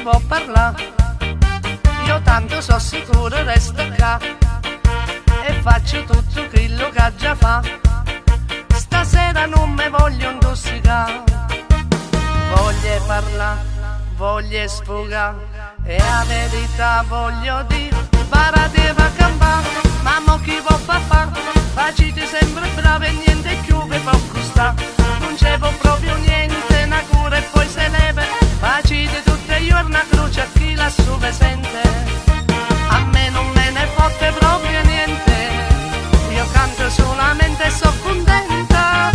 può parlare, io tanto so sicuro resto qua e faccio tutto quello che già fa. Stasera non me voglio intossicare, voglio parlare, voglio sfogare e la verità voglio dire. Parate va a campare, ma mo chi può fare? Facite sempre brave e niente più che può costare. Non c'è proprio niente, una cura e poi se leva. Facite tutte i giorni a croce a chi lassù sente. A me non me ne fotte proprio niente, io canto solamente e so contenta.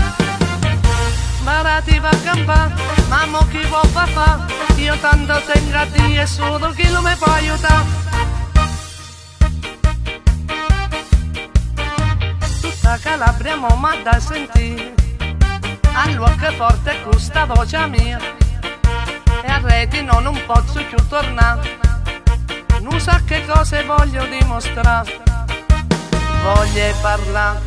Parate va a campare, ma mo chi può fare? Io tanto tengo a Dio e solo chi lo mi può aiutare. Calabria mo m'ha da sentire, all'uoc forte con sta voce mia, e a reti no, non posso più tornare, non so che cose voglio dimostrare. Voglio parlare,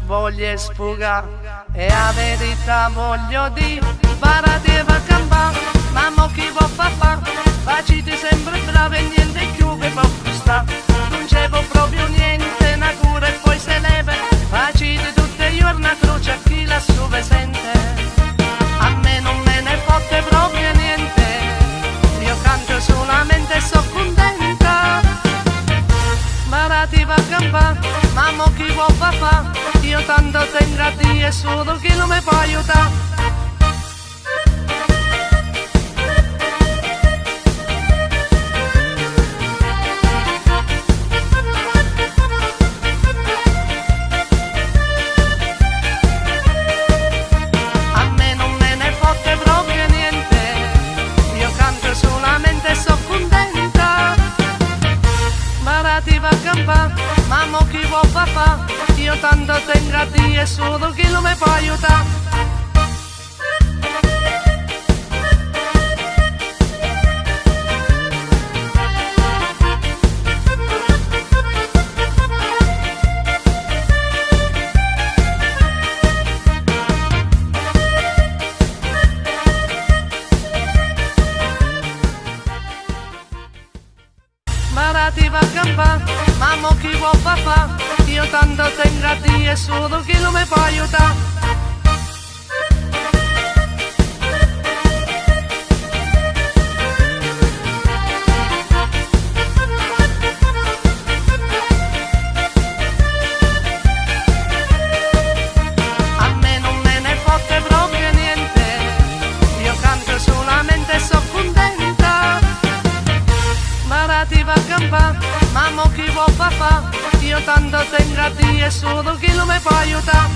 voglio sfogare e la verità voglio dire. Parate va a campare, ma mo chi può fare? Facite sempre brave e niente più che può costare. Non c'è proprio niente, una cura e poi se leva. Facite tutte i giorni a croce a chi lassù sente. A me non me ne fotte proprio niente, io canto solamente e so contenta. Parate va a campare, ma mo chi può fare? Io tanto tengo a Dio e solo chi lo mi può aiutare. Ma mo chi può fare? Io tanto tengo a Dio e solo chi lo mi può aiutare. Parate va a campare, ma mo chi può fare? Io tanto tengo a Dio e solo chi lo mi può aiutare. A me non me ne fotte proprio niente, io canto solamente e so contenta. Parate va a campare, ma mo chi può fare? Io tanto tengo a Dio e solo chi lo mi può aiutare.